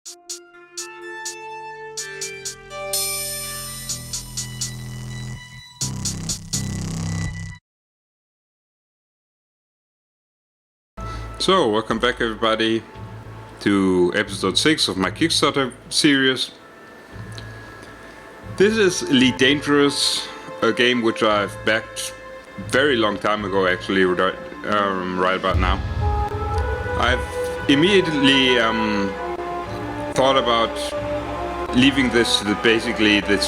So, welcome back everybody to episode 6 of my Kickstarter series. This is Elite Dangerous, a game which I've backed very long time ago actually, right about now. I've immediately thought about leaving this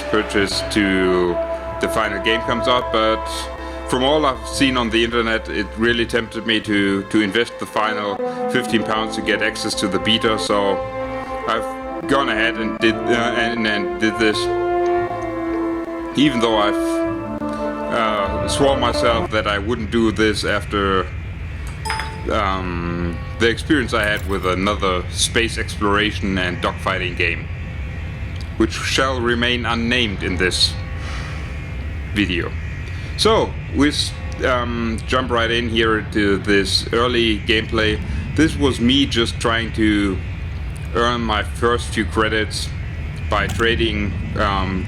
purchase to the final game comes out, but from all I've seen on the internet, it really tempted me to invest the final £15 to get access to the beta. So I've gone ahead and did this, even though I've sworn myself that I wouldn't do this after the experience I had with another space exploration and dogfighting game, which shall remain unnamed in this video. So we jump right in here to this early gameplay. This was me just trying to earn my first few credits by trading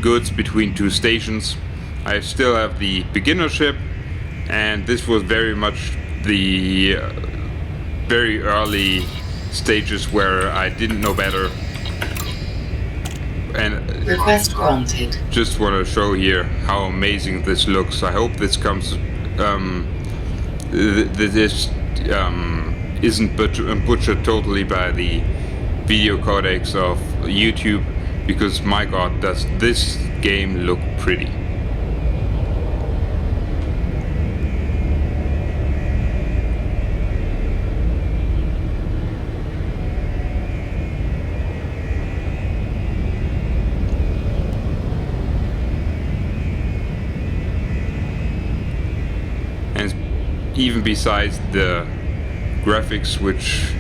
goods between two stations. I still have the beginner ship, and this was very much the very early stages where I didn't know better. And request granted. Just want to show here how amazing this looks. I hope this comes this isn't butchered totally by the video codecs of YouTube, because my god, does this game look pretty. Even besides the graphics, which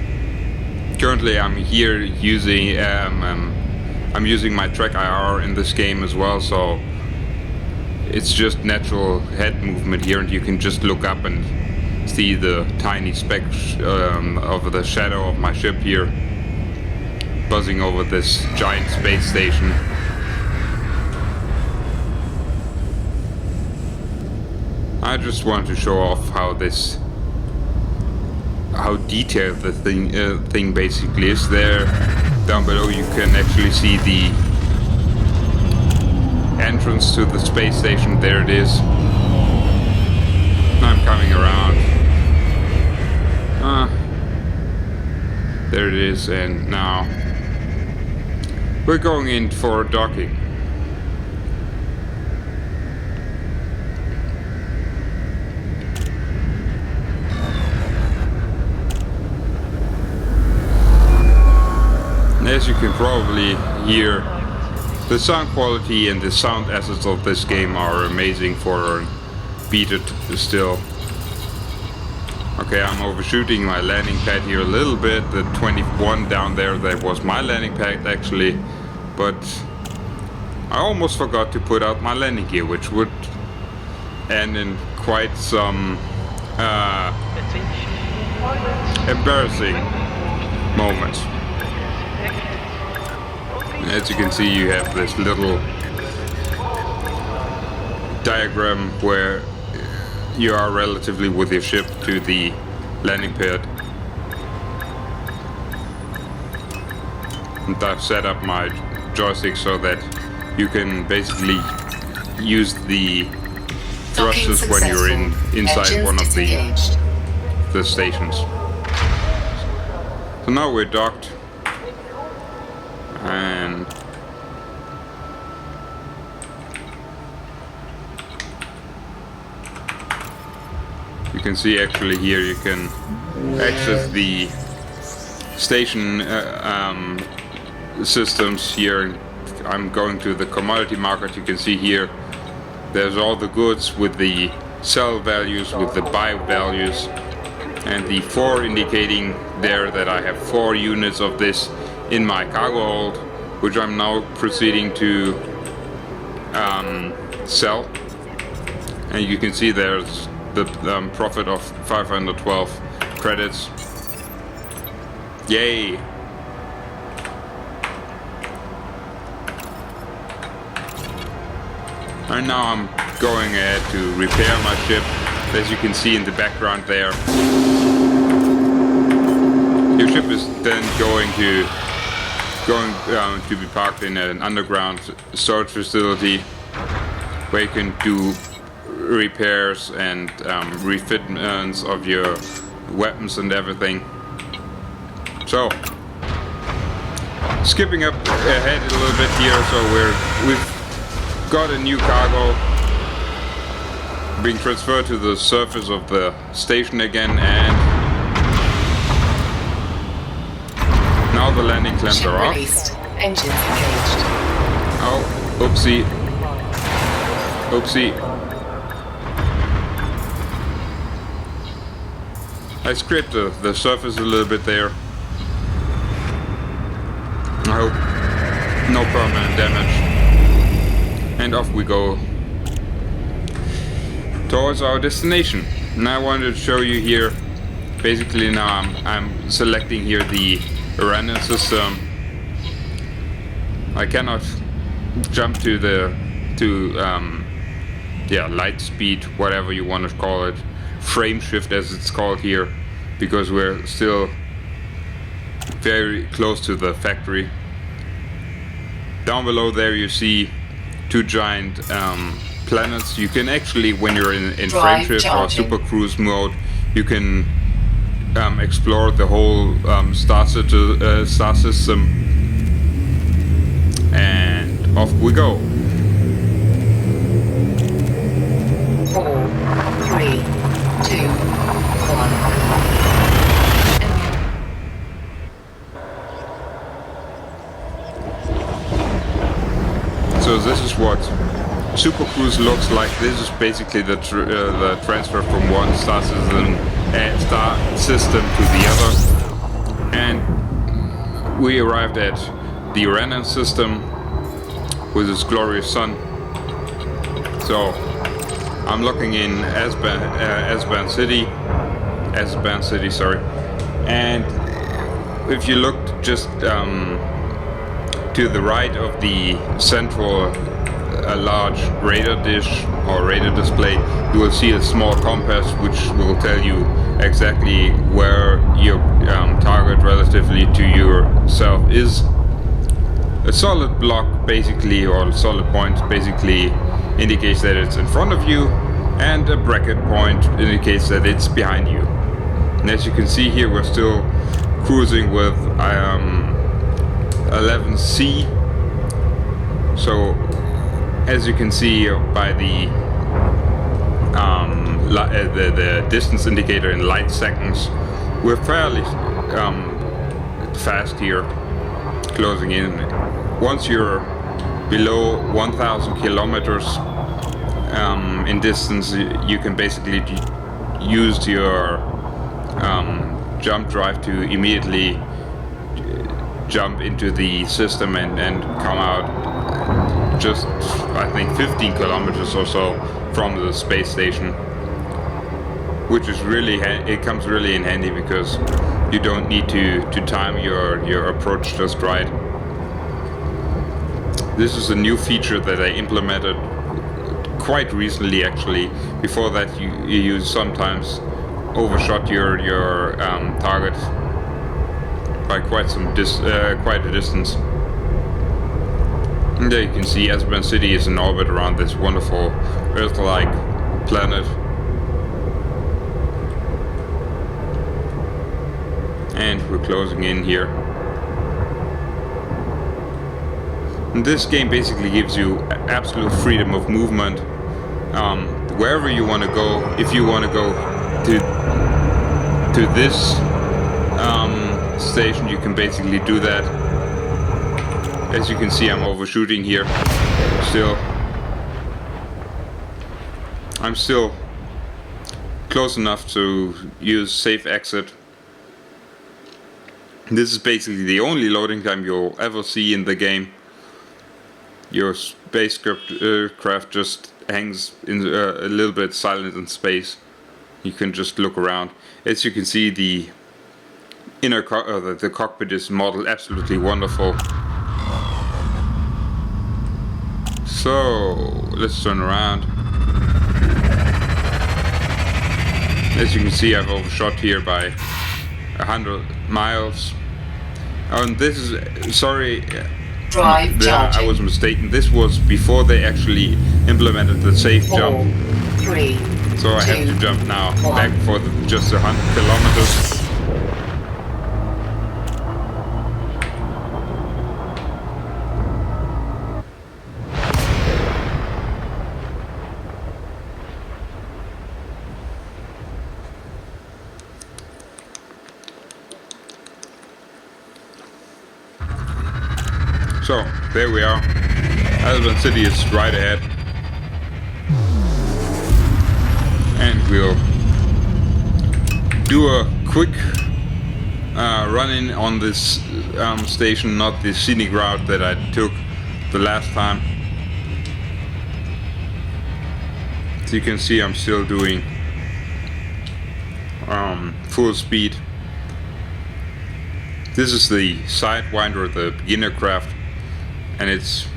currently I'm here using, I'm using my track IR in this game as well, so it's just natural head movement here, and you can just look up and see the tiny speck of the shadow of my ship here buzzing over this giant space station. I just want to show off how detailed the thing basically is. There, down below, you can actually see the entrance to the space station. There it is. I'm coming around. There it is, and now we're going in for docking. As you can probably hear, the sound quality and the sound assets of this game are amazing for a beta still. Okay, I'm overshooting my landing pad here a little bit. The 21 down there, that was my landing pad actually, but I almost forgot to put out my landing gear, which would end in quite some embarrassing moments. As you can see, you have this little diagram where you are relatively with your ship to the landing pad. And I've set up my joystick so that you can basically use the thrusters when you're inside one of the stations. So now we're docked. And you can see actually here you can access the station systems here. I'm going to the commodity market. You can see here there's all the goods with the sell values, with the buy values, and the 4 indicating there that I have 4 units of this in my cargo hold, which I'm now proceeding to sell. And you can see there's the profit of 512 credits. Yay! And now I'm going ahead to repair my ship, as you can see in the background there. Your ship is then going to be parked in an underground storage facility where you can do repairs and refitments of your weapons and everything. So, skipping up ahead a little bit here, so we've got a new cargo being transferred to the surface of the station again, and now the landing clamps are off. Engines engaged. Oh, oopsie. Oopsie. I scraped the surface a little bit there. I hope no permanent damage. And off we go towards our destination. Now I wanted to show you here, basically now I'm selecting here the Iranian system. I cannot jump to light speed, whatever you want to call it, frame shift as it's called here, because we're still very close to the factory. Down below there you see two giant planets. You can actually, when you're in frame shift or super cruise mode, you can explore the whole star system, and off we go. 4, 3, 2, 1. So this is what Super Cruise looks like. This is basically the transfer from one star system to the other. And we arrived at the Iranian system with its glorious sun. So I'm looking in Azban City, sorry. And if you looked just to the right of the central large radar dish or radar display, you will see a small compass which will tell you exactly where your target relatively to yourself is. A solid block basically, or a solid point basically indicates that it's in front of you, and a bracket point indicates that it's behind you. And as you can see here, we're still cruising with 11C. So as you can see by the distance indicator in light seconds, we're fairly fast here, closing in. Once you're below 1,000 kilometers in distance, you can basically use your jump drive to immediately jump into the system and come out just, I think, 15 kilometers or so from the space station, which is really it comes really in handy because you don't need to time your approach just right. This is a new feature that I implemented quite recently, actually. Before that, you sometimes overshot your target by quite a distance. And there you can see Azban City is in orbit around this wonderful Earth-like planet. And we're closing in here. And this game basically gives you absolute freedom of movement. Wherever you want to go, if you want to go to this station, you can basically do that. As you can see, I'm overshooting here. I'm still close enough to use safe exit. This is basically the only loading time you'll ever see in the game. Your spacecraft just hangs in a little bit silent in space. You can just look around. As you can see, the inner the cockpit is modeled absolutely wonderful. So let's turn around. As you can see, I've overshot here by 100 miles. Oh, and this is, sorry, Drive I was mistaken. This was before they actually implemented the safe 4, jump. 3, So I have to 2, jump now 1. back for just 100 kilometers. So, there we are. Aspen City is right ahead. And we'll do a quick run-in on this station, not the scenic route that I took the last time. So you can see I'm still doing full speed. This is the Sidewinder, the beginner craft, and it's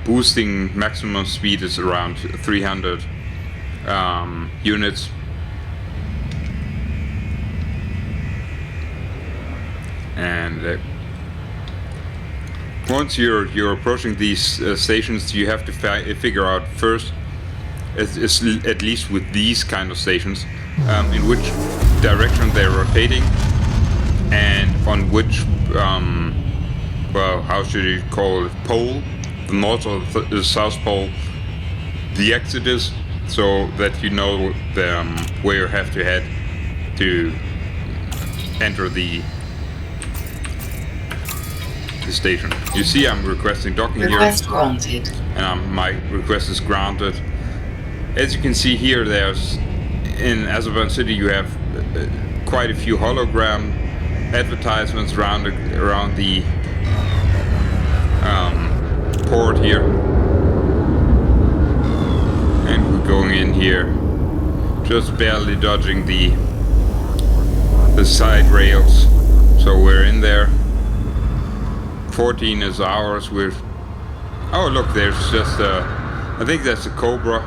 boosting maximum speed is around 300 units. And once you're approaching these stations, you have to figure out first, at least with these kind of stations, in which direction they're rotating, and on which well, how should you call it, pole, the north or the south pole, the exit is, so that you know where you have to head to enter the station. You see I'm requesting docking Request here, granted. and my request is granted. As you can see here, there's, in Aspen City you have quite a few hologram advertisements around the port here, and we're going in here, just barely dodging the side rails, so we're in there. 14 is ours. Oh look, there's just I think that's a Cobra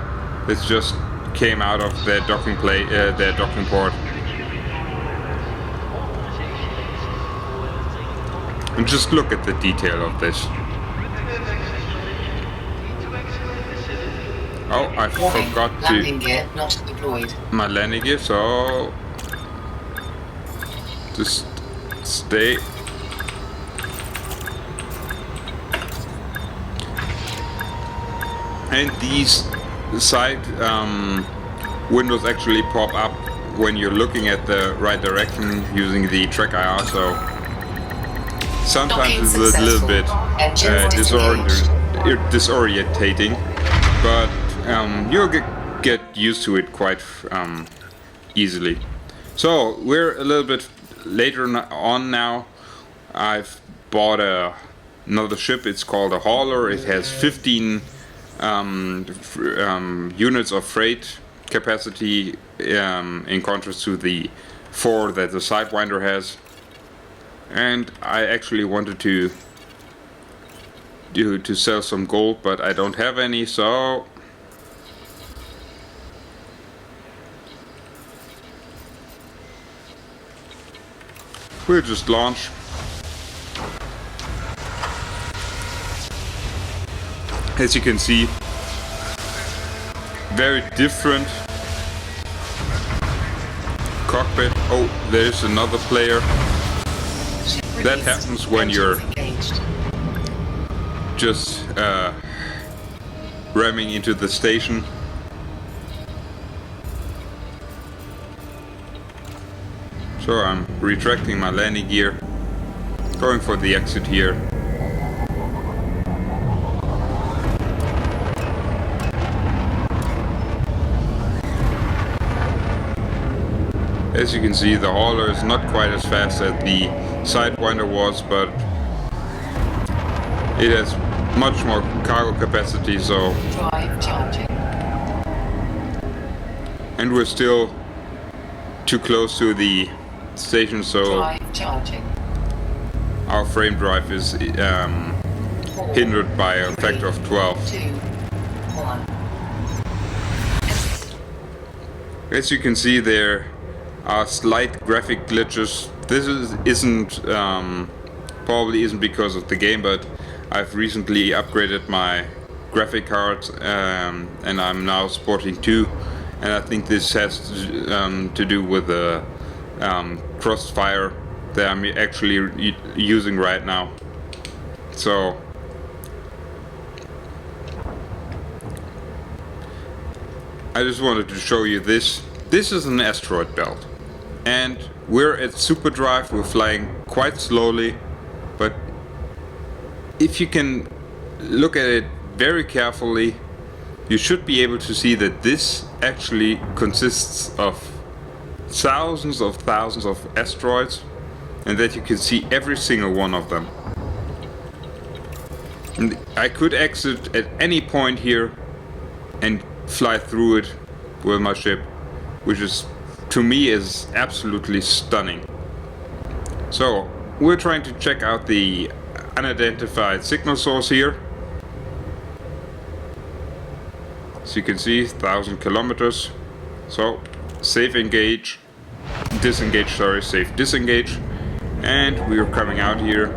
that just came out of their docking their docking port. And just look at the detail of this. Oh, I forgot landing gear not deployed. my landing gear, so just stay. And these side windows actually pop up when you're looking at the right direction using the track IR, so sometimes it's a little bit disorientating, but you'll get used to it quite easily. So we're a little bit later on now. I've bought another ship. It's called a hauler. It has 15 units of freight capacity, in contrast to the 4 that the Sidewinder has. And I actually wanted to sell some gold, but I don't have any, so we'll just launch. As you can see, very different cockpit. Oh, there's another player. That happens when you're just ramming into the station. So I'm retracting my landing gear, going for the exit here. As you can see, the hauler is not quite as fast as the Sidewinder was, but it has much more cargo capacity, so... Drive charging. And we're still too close to the station, so Drive charging. our frame drive is 1 hindered by a factor of 12. 2, 1. As you can see, there are slight graphic glitches. This probably isn't because of the game, but I've recently upgraded my graphic card, and I'm now sporting 2, and I think this has to do with the crossfire that I'm actually using right now. So I just wanted to show you this. This is an asteroid belt, and we're at superdrive. We're flying quite slowly, but if you can look at it very carefully, you should be able to see that this actually consists of thousands of asteroids, and that you can see every single one of them. And I could exit at any point here and fly through it with my ship, which is, to me, is absolutely stunning. So we're trying to check out the unidentified signal source here. As you can see, 1,000 kilometers. So safe engage, disengage, sorry, safe disengage, and we're coming out here.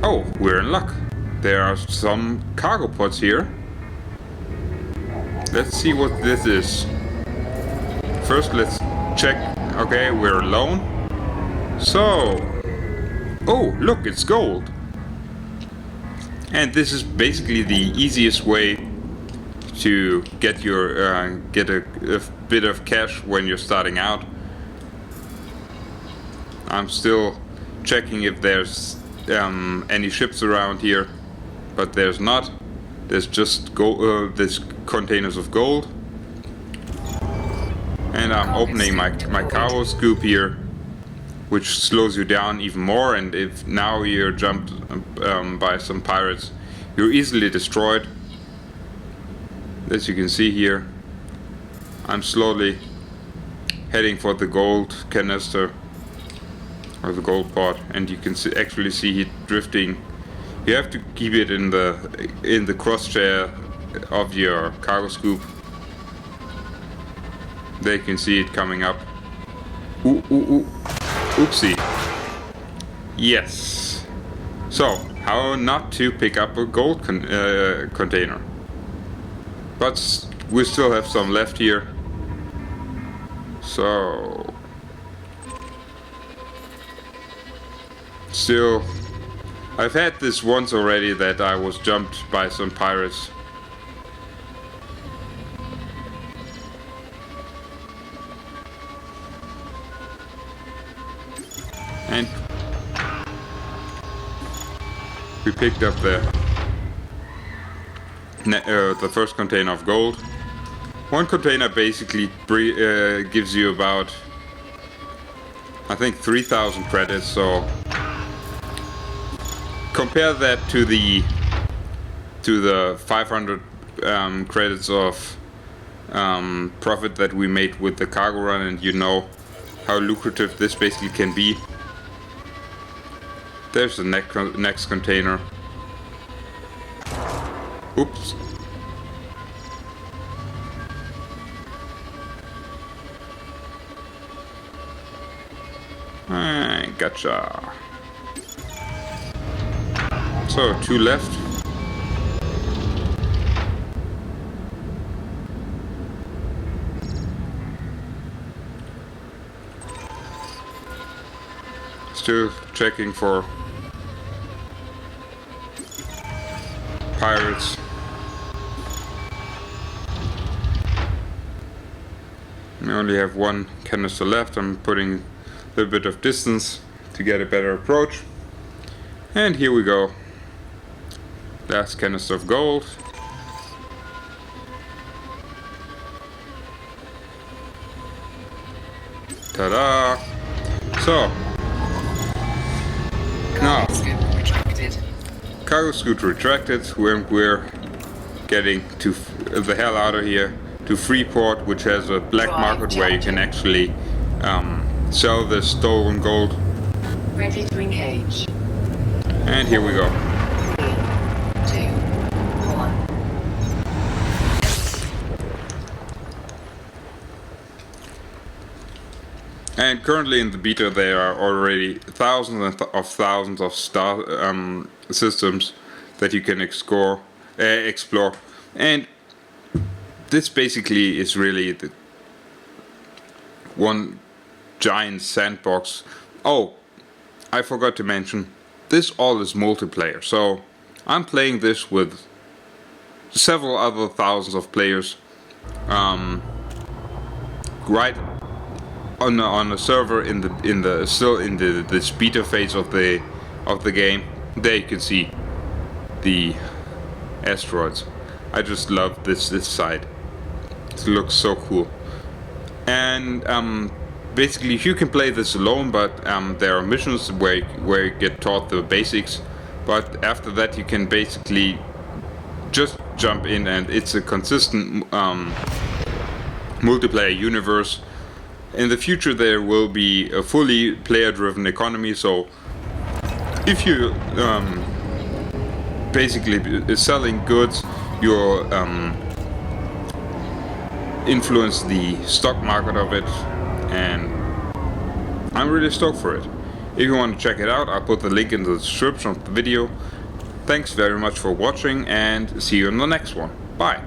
Oh, we're in luck. There are some cargo pods here. Let's see what this is. First, let's check. Okay, we're alone. So, oh, look, it's gold. And this is basically the easiest way to get your get a bit of cash when you're starting out. I'm still checking if there's any ships around here, but there's not. There's just this containers of gold, and I'm opening my cargo scoop here, which slows you down even more. And if now you're jumped by some pirates, you're easily destroyed. As you can see here, I'm slowly heading for the gold canister or the gold pod, and you can actually see it drifting. You have to keep it in the crosshair of your cargo scoop. There you can see it coming up. Oopsie. Yes. So, how not to pick up a gold container? But we still have some left here. So, still, I've had this once already, that I was jumped by some pirates. And we picked up the first container of gold. One container basically gives you about, I think, 3,000 credits. So compare that to the 500 credits of profit that we made with the cargo run, and you know how lucrative this basically can be. There's the next container. Oops. Gotcha. So, 2 left. Still checking for pirates. We only have 1 canister left. I'm putting a little bit of distance to get a better approach. And here we go. Last canister of gold. Ta-da! So, now, cargo scoot retracted. We're getting to the hell out of here to Freeport, which has a black market where you can actually sell the stolen gold. Ready to engage. And here we go. And currently in the beta there are already thousands of systems that you can explore. And this basically is really the one giant sandbox. Oh, I forgot to mention, this all is multiplayer. So I'm playing this with several other thousands of players, right on a server still in this beta phase of the game. There you can see the asteroids. I just love this side. It looks so cool. And basically you can play this alone, but there are missions where you get taught the basics. But after that you can basically just jump in, and it's a consistent multiplayer universe. In the future there will be a fully player-driven economy, so if you basically selling goods, you're influence the stock market of it, and I'm really stoked for it. If you want to check it out, I'll put the link in the description of the video. Thanks very much for watching, and see you in the next one. Bye.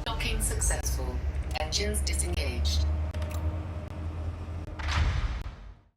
Docking successful. Engines disengaged.